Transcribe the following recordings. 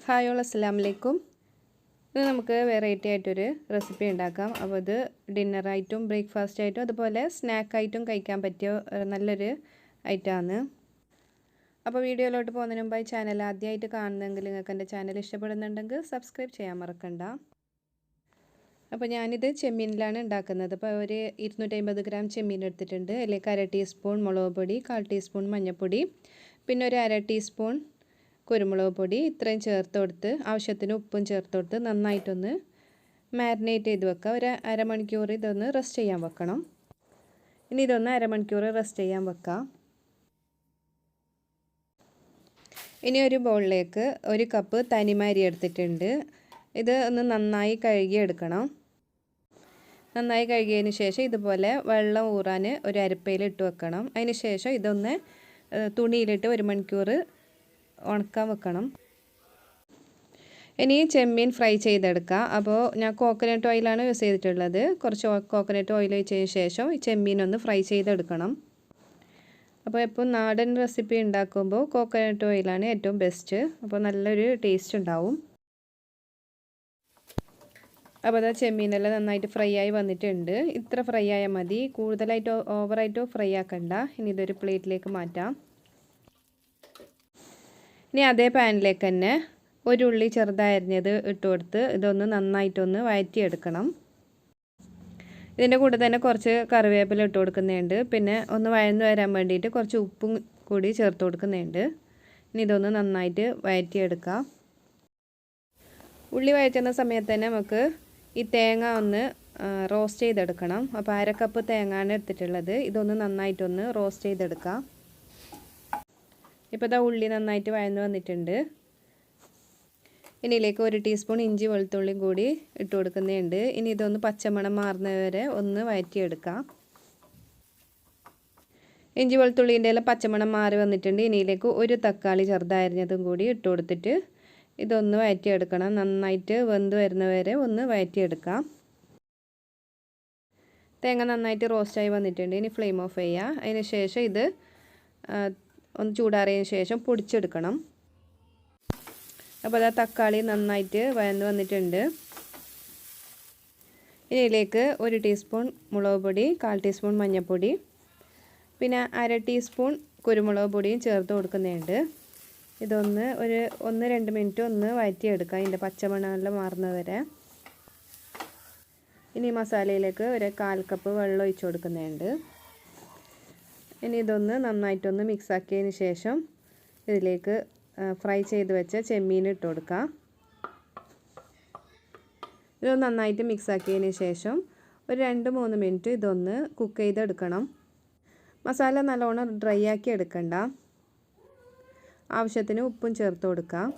Hi all അസ്സലാമു അലൈക്കും. ഇത് നമുക്ക് വെറൈറ്റി ആയിട്ടൊരു റെസിപ്പി ഉണ്ടാക്കാം. അപ്പോൾ ഇത് ഡിന്നറായിട്ടും ബ്രേക്ക്ഫാസ്റ്റ് ആയിട്ടും അതുപോലെ സ്നാക്കായിട്ടും കഴിക്കാൻ പറ്റിയ നല്ലൊരു ഐറ്റമാണ്. അപ്പോൾ വീഡിയോയിലോട്ട് പോകുന്നതിന് മുമ്പായി ചാനൽ ആദ്യമായിട്ട് കാണുന്നെങ്കിൽ നിങ്ങൾക്ക് എൻ്റെ ചാനൽ ഇഷ്ടപ്പെടുന്നുണ്ടെങ്കിൽ സബ്സ്ക്രൈബ് ചെയ്യാൻ മറക്കണ്ട. അപ്പോൾ ഞാനിത് ചെമ്മീനിലാണ് ഉണ്ടാക്കുന്നത്. അപ്പോൾ ഒരു 250 ഗ്രാം ചെമ്മീൻ എടുത്തിട്ടുണ്ട്. അതിലേക്ക് 1/2 ടീസ്പൂൺ മുളക് പൊടി, 1/4 ടീസ്പൂൺ മഞ്ഞൾപ്പൊടി, പിന്നെ ഒരു 1/2 ടീസ്പൂൺ കുരുമുളക് പൊടി ഇത്രയും ചേർത്ത് കൊടുത്ത് ആവശ്യത്തിന് ഉപ്പും ചേർത്ത് കൊടുത്ത് നന്നായിട്ടൊന്ന് മാരിനേറ്റ് ചെയ്ത് വെക്കുക. ഒരു അരമണിക്കൂർ ഇതൊന്ന് റെസ്റ്റ് ചെയ്യാൻ വെക്കണം. ഇനി ഇതൊന്ന് അരമണിക്കൂർ റെസ്റ്റ് ചെയ്യാൻ വെക്കാം. ഇനി ഒരു ബൗളിലേക്ക് 1 കപ്പ് തനിമ അരി എടുത്തിട്ടുണ്ട്. ഇത് ഒന്ന് നന്നായി കഴുകിയെടുക്കണം. നന്നായി കഴുകിയതിന് ശേഷം ഇതുപോലെ വെള്ളം ഊറാൻ ഒരു അരിപ്പയിൽ ഇട്ട് വെക്കണം. അതിന് ശേഷം ഇതൊന്ന് തുണിയിലിട്ട് 1 മണിക്കൂർ ഉണക്കാൻ വെക്കണം. ഇനി ചെമ്മീൻ ഫ്രൈ ചെയ്തെടുക്കാം. അപ്പോൾ ഞാൻ കോക്കനട്ട് ഓയിലാണ് യൂസ് ചെയ്തിട്ടുള്ളത്. കുറച്ച് കോക്കനട്ട് ഓയിൽ ഒഴിച്ചതിന് ശേഷം ഈ ചെമ്മീനൊന്ന് ഫ്രൈ ചെയ്തെടുക്കണം. അപ്പോൾ എപ്പോൾ നാടൻ റെസിപ്പി ഉണ്ടാക്കുമ്പോൾ കോക്കനട്ട് ഓയിലാണ് ഏറ്റവും ബെസ്റ്റ്. അപ്പോൾ നല്ലൊരു ടേസ്റ്റ് ഉണ്ടാവും. അപ്പോൾ അത് ചെമ്മീനെല്ലാം നന്നായിട്ട് ഫ്രൈ ആയി വന്നിട്ടുണ്ട്. ഇത്ര ഫ്രൈ ആയാൽ മതി, കൂടുതലായിട്ട് ഓവറായിട്ട് ഫ്രൈ ആക്കണ്ട. ഇനി ഇതൊരു പ്ലേറ്റിലേക്ക് മാറ്റാം. ഇനി അതേ പാനിലേക്ക് തന്നെ ഒരു ഉള്ളി ചെറുതായി അരിഞ്ഞത് ഇട്ട് കൊടുത്ത് ഇതൊന്ന് നന്നായിട്ടൊന്ന് വഴറ്റിയെടുക്കണം. ഇതിൻ്റെ കൂടെ തന്നെ കുറച്ച് കറിവേപ്പില ഇട്ട് കൊടുക്കുന്നുണ്ട്. പിന്നെ ഒന്ന് വഴന്ന് വരാൻ വേണ്ടിയിട്ട് കുറച്ച് ഉപ്പും കൂടി ചേർത്ത് കൊടുക്കുന്നുണ്ട്. ഇനി ഇതൊന്ന് നന്നായിട്ട് വഴറ്റിയെടുക്കാം. ഉള്ളി വഴറ്റുന്ന സമയത്ത് തന്നെ നമുക്ക് ഈ തേങ്ങ ഒന്ന് റോസ്റ്റ് ചെയ്തെടുക്കണം. അപ്പോൾ 1/2 കപ്പ് തേങ്ങയാണ് എടുത്തിട്ടുള്ളത്. ഇതൊന്ന് നന്നായിട്ടൊന്ന് റോസ്റ്റ് ചെയ്തെടുക്കാം. ഇപ്പോൾ ഇതാ ഉള്ളി നന്നായിട്ട് വഴന്ന് വന്നിട്ടുണ്ട്. ഇനിയിലേക്ക് 1 ടീസ്പൂൺ ഇഞ്ചി വെളുത്തുള്ളിയും കൂടി ഇട്ട് കൊടുക്കുന്നുണ്ട്. ഇനി ഇതൊന്ന് പച്ചമണം മാറുന്നവരെ ഒന്ന് വഴറ്റിയെടുക്കാം. ഇഞ്ചി വെളുത്തുള്ളിൻ്റെ എല്ലാം പച്ചമണം മാറി വന്നിട്ടുണ്ട്. ഇനിയിലേക്ക് 1 തക്കാളി ചെറുതായിരിഞ്ഞതും കൂടി ഇട്ട് കൊടുത്തിട്ട് ഇതൊന്ന് വഴറ്റിയെടുക്കണം. നന്നായിട്ട് വെന്ത് വരുന്നവരെ ഒന്ന് വഴറ്റിയെടുക്കാം. തേങ്ങ നന്നായിട്ട് റോസ്റ്റായി വന്നിട്ടുണ്ട്. ഇനി ഫ്ലെയിം ഓഫ് ചെയ്യുക. അതിന് ശേഷം ഇത് ഒന്ന് ചൂടാറിയതിന് ശേഷം പൊടിച്ചെടുക്കണം. അപ്പോൾ അത് തക്കാളി നന്നായിട്ട് വഴന്ന് വന്നിട്ടുണ്ട്. ഇതിലേക്ക് 1 ടീസ്പൂൺ മുളക് പൊടി, 1/4 ടീസ്പൂൺ മഞ്ഞൾപ്പൊടി, പിന്നെ 1/2 ടീസ്പൂൺ കുരുമുളക് പൊടിയും ചേർത്ത് കൊടുക്കുന്നുണ്ട്. ഇതൊന്ന് ഒരു 1-2 മിനിറ്റ് ഒന്ന് വഴറ്റിയെടുക്കാം, ഇതിൻ്റെ പച്ചമണമെല്ലാം മാറുന്നവരെ. ഇനി മസാലയിലേക്ക് ഒരു 1/4 കപ്പ് വെള്ളം ഒഴിച്ച് കൊടുക്കുന്നുണ്ട്. ഇനി ഇതൊന്ന് നന്നായിട്ടൊന്ന് മിക്സാക്കിയതിന് ശേഷം ഇതിലേക്ക് ഫ്രൈ ചെയ്ത് വെച്ച ചെമ്മീൻ ഇട്ട് കൊടുക്കാം. ഇതൊന്ന് നന്നായിട്ട് മിക്സാക്കിയതിന് ശേഷം ഒരു 2-3 മിനിറ്റ് ഇതൊന്ന് കുക്ക് ചെയ്തെടുക്കണം. മസാല നല്ലോണം ഡ്രൈ ആക്കി എടുക്കണ്ട. ആവശ്യത്തിന് ഉപ്പും ചേർത്ത് കൊടുക്കാം.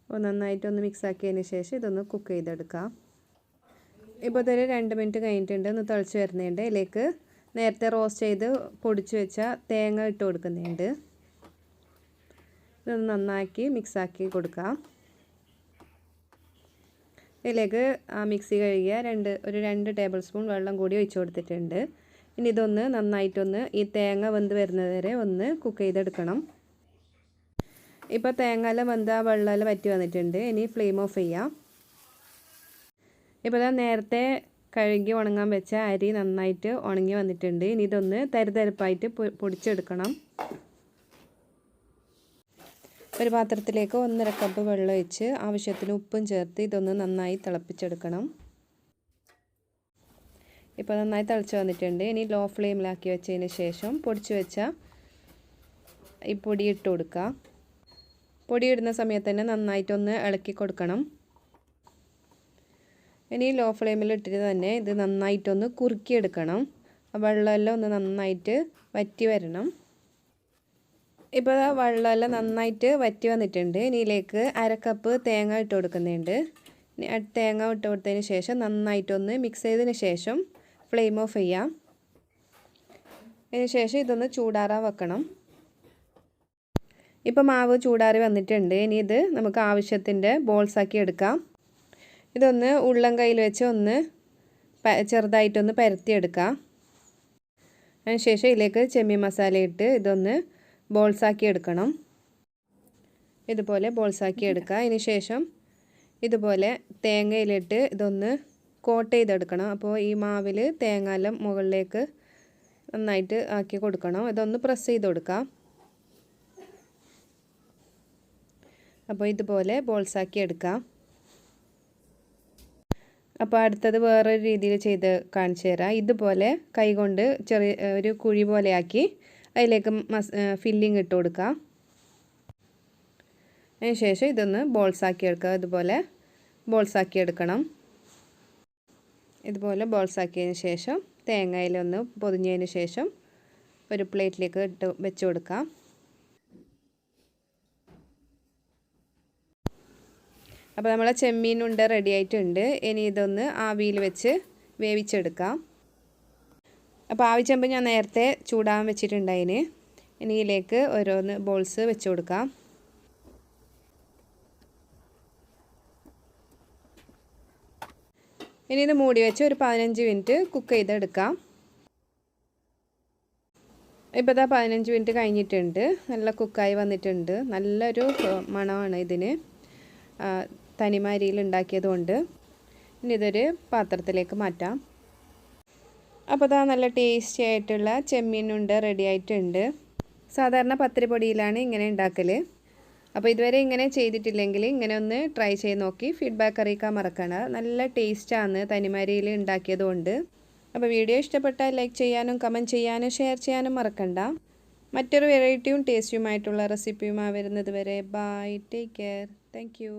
അപ്പോൾ നന്നായിട്ടൊന്ന് മിക്സാക്കിയതിന് ശേഷം ഇതൊന്ന് കുക്ക് ചെയ്തെടുക്കാം. ഇപ്പോൾ ഇതൊരു 2 മിനിറ്റ് കഴിഞ്ഞിട്ടുണ്ട്. ഒന്ന് തിളച്ച് വരുന്നുണ്ട്. ഇതിലേക്ക് നേരത്തെ റോസ്റ്റ് ചെയ്ത് പൊടിച്ച് വെച്ച തേങ്ങ ഇട്ട് കൊടുക്കുന്നുണ്ട്. ഇതൊന്ന് നന്നാക്കി മിക്സാക്കി കൊടുക്കാം. ഇതിലേക്ക് മിക്സി കഴുകിയ ഒരു 2 ടേബിൾ സ്പൂൺ വെള്ളം കൂടി ഒഴിച്ച് കൊടുത്തിട്ടുണ്ട്. ഇനി ഇതൊന്ന് നന്നായിട്ടൊന്ന് ഈ തേങ്ങ വെന്ത് വരുന്നതുവരെ ഒന്ന് കുക്ക് ചെയ്തെടുക്കണം. ഇപ്പോൾ തേങ്ങയെല്ലാം വെന്ത് ആ വെള്ളമെല്ലാം വറ്റി വന്നിട്ടുണ്ട്. ഇനി ഫ്ലെയിം ഓഫ് ചെയ്യാം. ഇപ്പോൾ നേരത്തെ കഴുകി ഉണങ്ങാൻ വെച്ച അരി നന്നായിട്ട് ഉണങ്ങി വന്നിട്ടുണ്ട്. ഇനി ഇതൊന്ന് തരിതരിപ്പായിട്ട് പൊടിച്ചെടുക്കണം. ഒരു പാത്രത്തിലേക്ക് 1/2 കപ്പ് വെള്ളം ഒഴിച്ച് ആവശ്യത്തിന് ഉപ്പും ചേർത്ത് ഇതൊന്ന് നന്നായി തിളപ്പിച്ചെടുക്കണം. ഇപ്പോൾ നന്നായി തിളച്ച് വന്നിട്ടുണ്ട്. ഇനി ലോ ഫ്ലെയിമിലാക്കി വെച്ചതിന് ശേഷം പൊടിച്ച് വെച്ച ഈ പൊടി ഇട്ട് കൊടുക്കുക. പൊടി ഇടുന്ന സമയത്ത് തന്നെ നന്നായിട്ടൊന്ന് ഇളക്കി കൊടുക്കണം. ഇനി ലോ ഫ്ലെയിമിൽ ഇട്ടിട്ട് തന്നെ ഇത് നന്നായിട്ടൊന്ന് കുറുക്കിയെടുക്കണം. വെള്ളമെല്ലാം ഒന്ന് നന്നായിട്ട് വറ്റി വരണം. ഇപ്പോൾ വെള്ളമെല്ലാം നന്നായിട്ട് വറ്റി വന്നിട്ടുണ്ട്. ഇനിയിലേക്ക് 1/2 കപ്പ് തേങ്ങ ഇട്ട് കൊടുക്കുന്നുണ്ട്. തേങ്ങ ഇട്ട് കൊടുത്തതിന് ശേഷം നന്നായിട്ടൊന്ന് മിക്സ് ചെയ്തതിന് ശേഷം ഫ്ലെയിം ഓഫ് ചെയ്യാം. അതിന് ശേഷം ഇതൊന്ന് ചൂടാറാൻ വെക്കണം. ഇപ്പോൾ മാവ് ചൂടാറി വന്നിട്ടുണ്ട്. ഇനി ഇത് നമുക്ക് ആവശ്യത്തിൻ്റെ ബോൾസാക്കി എടുക്കാം. ഇതൊന്ന് ഉള്ളം കയ്യിൽ വെച്ച് ഒന്ന് ചെറുതായിട്ടൊന്ന് പരത്തിയെടുക്കാം. അതിനുശേഷം ഇതിലേക്ക് ചെമ്മീൻ മസാല ഇട്ട് ഇതൊന്ന് ബോൾസാക്കി എടുക്കണം. ഇതുപോലെ ബോൾസാക്കി എടുക്കുക. അതിന് ശേഷം ഇതുപോലെ തേങ്ങയിലിട്ട് ഇതൊന്ന് കോട്ട് ചെയ്തെടുക്കണം. അപ്പോൾ ഈ മാവിൽ തേങ്ങയെല്ലാം മുകളിലേക്ക് നന്നായിട്ട് ആക്കി കൊടുക്കണം. ഇതൊന്ന് പ്രസ് ചെയ്ത് കൊടുക്കാം. അപ്പോൾ ഇതുപോലെ ബോൾസാക്കി എടുക്കാം. അപ്പോൾ അടുത്തത് വേറൊരു രീതിയിൽ ചെയ്ത് കാണിച്ചു തരാം. ഇതുപോലെ കൈകൊണ്ട് ചെറിയ ഒരു കുഴി പോലെയാക്കി അതിലേക്ക് ഫില്ലിങ് ഇട്ട് കൊടുക്കാം. അതിന് ശേഷം ഇതൊന്ന് ബോൾസാക്കി എടുക്കുക. ഇതുപോലെ ബോൾസാക്കി എടുക്കണം. ഇതുപോലെ ബോൾസാക്കിയതിന് ശേഷം തേങ്ങയിലൊന്ന് പൊതിഞ്ഞതിന് ശേഷം ഒരു പ്ലേറ്റിലേക്ക് വെച്ച് കൊടുക്കാം. അപ്പോൾ നമ്മളെ ചെമ്മീനുണ്ട റെഡി ആയിട്ടുണ്ട്. ഇനി ഇതൊന്ന് ആവിയിൽ വെച്ച് വേവിച്ചെടുക്കാം. അപ്പോൾ ആവിച്ചെമ്പ് ഞാൻ നേരത്തെ ചൂടാൻ വെച്ചിട്ടുണ്ടായിന്. ഇനി ഇതിലേക്ക് ഓരോന്ന് ബോൾസ് വെച്ച് കൊടുക്കാം. ഇനി ഇത് മൂടി വെച്ച് ഒരു 15 മിനിറ്റ് കുക്ക് ചെയ്തെടുക്കാം. ഇപ്പോൾ ഇതാ 15 മിനിറ്റ് കഴിഞ്ഞിട്ടുണ്ട്. നല്ല കുക്കായി വന്നിട്ടുണ്ട്. നല്ലൊരു മണമാണ് ഇതിന്, തനിമാരിയിൽ ഉണ്ടാക്കിയതുകൊണ്ട്. ഇനി ഇതൊരു പാത്രത്തിലേക്ക് മാറ്റാം. അപ്പോൾ ഇതാ നല്ല ടേസ്റ്റി ആയിട്ടുള്ള ചെമ്മീനുണ്ട് റെഡി ആയിട്ടുണ്ട്. സാധാരണ പത്തിരിപ്പൊടിയിലാണ് ഇങ്ങനെ ഉണ്ടാക്കൽ. അപ്പോൾ ഇതുവരെ ഇങ്ങനെ ചെയ്തിട്ടില്ലെങ്കിൽ ഇങ്ങനെ ഒന്ന് ട്രൈ ചെയ്ത് നോക്കി ഫീഡ്ബാക്ക് അറിയിക്കാൻ മറക്കണ്ട. നല്ല ടേസ്റ്റാണ് തനിമാരിയിൽ ഉണ്ടാക്കിയതുകൊണ്ട്. അപ്പോൾ വീഡിയോ ഇഷ്ടപ്പെട്ടാൽ ലൈക്ക് ചെയ്യാനും കമൻറ്റ് ചെയ്യാനും ഷെയർ ചെയ്യാനും മറക്കണ്ട. മറ്റൊരു വെറൈറ്റിയും ടേസ്റ്റിയുമായിട്ടുള്ള റെസിപ്പിയുമായി വരുന്നത് വരെ bye, take care, thank U.